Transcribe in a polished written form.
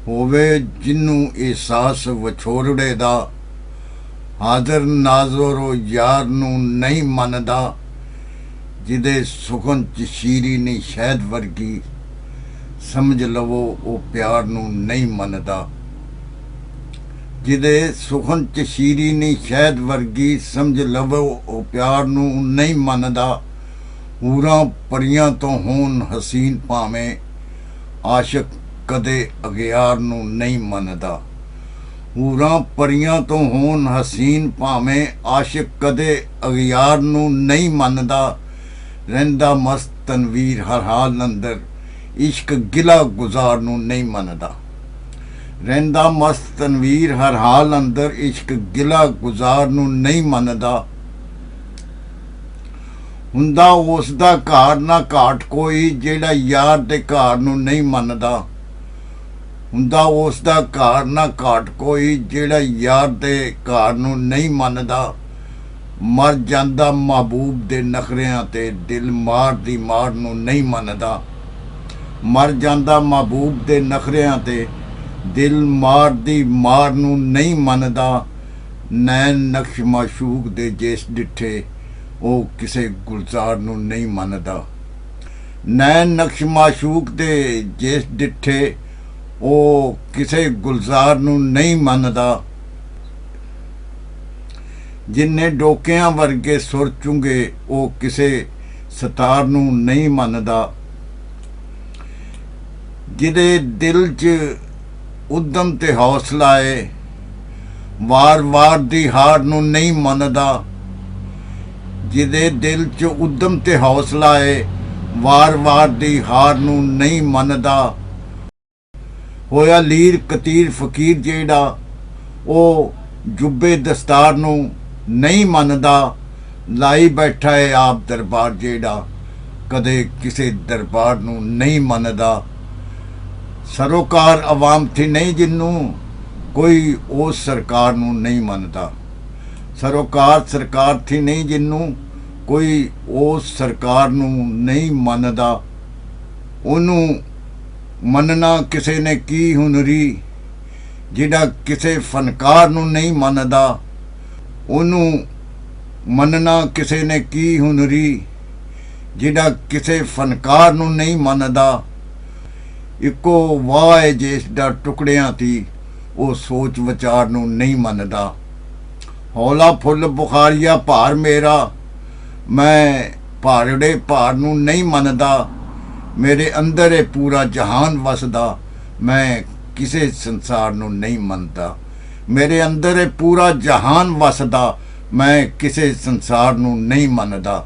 ਹੋਵੇ ਜਿਨੂੰ ਅਹਿਸਾਸ ਵਿਛੋੜੜੇ ਦਾ, ਹਾਜ਼ਰ ਨਾਜ਼ਰੋ ਯਾਰ ਨੂੰ ਨਹੀਂ ਮੰਨਦਾ। ਜਿਹਦੇ ਸੁਖਨ 'ਚ ਸ਼ੀਰੀ ਨਹੀਂ ਸ਼ਹਿਦ ਵਰਗੀ, ਸਮਝ ਲਵੋ ਉਹ ਪਿਆਰ ਨੂੰ ਨਹੀਂ ਮੰਨਦਾ। ਜਿਹਦੇ ਸੁਖਨ 'ਚ ਸ਼ੀਰੀ ਨਹੀਂ ਸ਼ਹਿਦ ਵਰਗੀ, ਸਮਝ ਲਵੋ ਉਹ ਪਿਆਰ ਨੂੰ ਨਹੀਂ ਮੰਨਦਾ। ਹੂਰਾਂ ਪਰੀਆਂ ਤੋਂ ਹੋਣ ਹਸੀਨ ਭਾਵੇਂ, ਆਸ਼ਿਕ ਕਦੇ ਅਗਿਆਰ ਨੂੰ ਨਹੀਂ ਮੰਨਦਾ। ਹੂਰਾਂ ਪਰੀਆਂ ਤੋਂ ਹੋਣ ਹਸੀਨ ਭਾਵੇਂ, ਆਸ਼ਿਕ ਕਦੇ ਅਗਿਆਰ ਨੂੰ ਨਹੀਂ ਮੰਨਦਾ। ਰਹਿੰਦਾ ਮਸਤ ਤਨਵੀਰ ਹਰ ਹਾਲ ਅੰਦਰ, ਇਸ਼ਕ ਗਿਲਾ ਗੁਜ਼ਾਰ ਨੂੰ ਨਹੀਂ ਮੰਨਦਾ। ਰਹਿੰਦਾ ਮਸਤ ਤਨਵੀਰ ਹਰ ਹਾਲ ਅੰਦਰ, ਇਸ਼ਕ ਗਿਲਾ ਗੁਜ਼ਾਰ ਨੂੰ ਨਹੀਂ ਮੰਨਦਾ। ਹੁੰਦਾ ਉਸ ਦਾ ਘਾਟ ਨਾ ਘਾਟ ਕੋਈ, ਜਿਹੜਾ ਯਾਰ ਦੇ ਘਾਟ ਨੂੰ ਨਹੀਂ ਮੰਨਦਾ। ਹੁੰਦਾ ਉਸ ਦਾ ਘਾਟ ਨਾ ਘਾਟ ਕੋਈ, ਜਿਹੜਾ ਯਾਰ ਦੇ ਘਾਟ ਨੂੰ ਨਹੀਂ ਮੰਨਦਾ। ਮਰ ਜਾਂਦਾ ਮਹਿਬੂਬ ਦੇ ਨਖਰਿਆਂ ਤੇ, ਦਿਲ ਮਾਰ ਦੀ ਮਾਰ ਨੂੰ ਨਹੀਂ ਮੰਨਦਾ। ਮਰ ਜਾਂਦਾ ਮਹਿਬੂਬ ਦੇ ਨਖਰਿਆਂ ਤੇ, ਦਿਲ ਮਾਰ ਦੀ ਮਾਰ ਨੂੰ ਨਹੀਂ ਮੰਨਦਾ। ਨੈਣ ਨਕਸ਼ ਮਾਸ਼ੂਕ ਦੇ ਜਿਸ ਡਿੱਠੇ, ਉਹ ਕਿਸੇ ਗੁਲਜ਼ਾਰ ਨੂੰ ਨਹੀਂ ਮੰਨਦਾ। ਨੈਣ ਨਕਸ਼ ਮਾਸ਼ੂਕ ਦੇ ਜਿਸ ਡਿੱਠੇ, ਉਹ ਕਿਸੇ ਗੁਲਜ਼ਾਰ ਨੂੰ ਨਹੀਂ ਮੰਨਦਾ। ਜਿੰਨੇ ਡੋਕਿਆਂ ਵਰਗੇ ਸੁਰ ਚੁੰਗੇ, ਉਹ ਕਿਸੇ ਸਤਾਰ ਨੂੰ ਨਹੀਂ ਮੰਨਦਾ। ਜਿਹਦੇ ਦਿਲ 'ਚ ਉਦਮ ਤੇ ਹੌਸਲਾ ਏ, ਵਾਰ ਵਾਰ ਦੀ ਹਾਰ ਨੂੰ ਨਹੀਂ ਮੰਨਦਾ। ਜਿਹਦੇ ਦਿਲ 'ਚ ਉਦਮ ਤੇ ਹੌਸਲਾ ਏ, ਵਾਰ ਵਾਰ ਦੀ ਹਾਰ ਨੂੰ ਨਹੀਂ ਮੰਨਦਾ। ਹੋਇਆ ਲੀਰ ਕਤੀਰ ਫਕੀਰ ਜਿਹੜਾ, ਉਹ ਜੁੱਬੇ ਦਸਤਾਰ ਨੂੰ ਨਹੀਂ ਮੰਨਦਾ। ਲਾਈ ਬੈਠਾ ਏ ਆਪ ਦਰਬਾਰ ਜਿਹੜਾ, ਕਦੇ ਕਿਸੇ ਦਰਬਾਰ ਨੂੰ ਨਹੀਂ ਮੰਨਦਾ। ਸਰੋਕਾਰ ਆਵਾਮ ਥੀ ਨਹੀਂ ਜਿਹਨੂੰ, ਕੋਈ ਉਸ ਸਰਕਾਰ ਨੂੰ ਨਹੀਂ ਮੰਨਦਾ। ਸਰੋਕਾਰ ਸਰਕਾਰ ਥੀ ਨਹੀਂ ਜਿਹਨੂੰ, ਕੋਈ ਉਸ ਸਰਕਾਰ ਨੂੰ ਨਹੀਂ ਮੰਨਦਾ। ਉਹਨੂੰ ਮੰਨਣਾ ਕਿਸੇ ਨੇ ਕੀ ਹੁਨਰੀ, ਜਿਹੜਾ ਕਿਸੇ ਫਨਕਾਰ ਨੂੰ ਨਹੀਂ ਮੰਨਦਾ। ਉਹਨੂੰ ਮੰਨਣਾ ਕਿਸੇ ਨੇ ਕੀ ਹੁਨਰੀ, ਜਿਹੜਾ ਕਿਸੇ ਫਨਕਾਰ ਨੂੰ ਨਹੀਂ ਮੰਨਦਾ। ਇੱਕੋ ਵਾਹ ਏ ਜਿਸ ਦਾ ਟੁਕੜਿਆਂ ਤੀ, ਉਹ ਸੋਚ ਵਿਚਾਰ ਨੂੰ ਨਹੀਂ ਮੰਨਦਾ। ਹੌਲਾ ਫੁੱਲ ਬੁਖਾਰੀਆ ਭਾਰ ਮੇਰਾ, ਮੈਂ ਭਾਰੜੇ ਭਾਰ ਨੂੰ ਨਹੀਂ ਮੰਨਦਾ। ਮੇਰੇ ਅੰਦਰ ਏ ਪੂਰਾ ਜਹਾਨ ਵਸਦਾ, ਮੈਂ ਕਿਸੇ ਸੰਸਾਰ ਨੂੰ ਨਹੀਂ ਮੰਨਦਾ। ਮੇਰੇ ਅੰਦਰ ਏ ਪੂਰਾ ਜਹਾਨ ਵਸਦਾ, ਮੈਂ ਕਿਸੇ ਸੰਸਾਰ ਨੂੰ ਨਹੀਂ ਮੰਨਦਾ।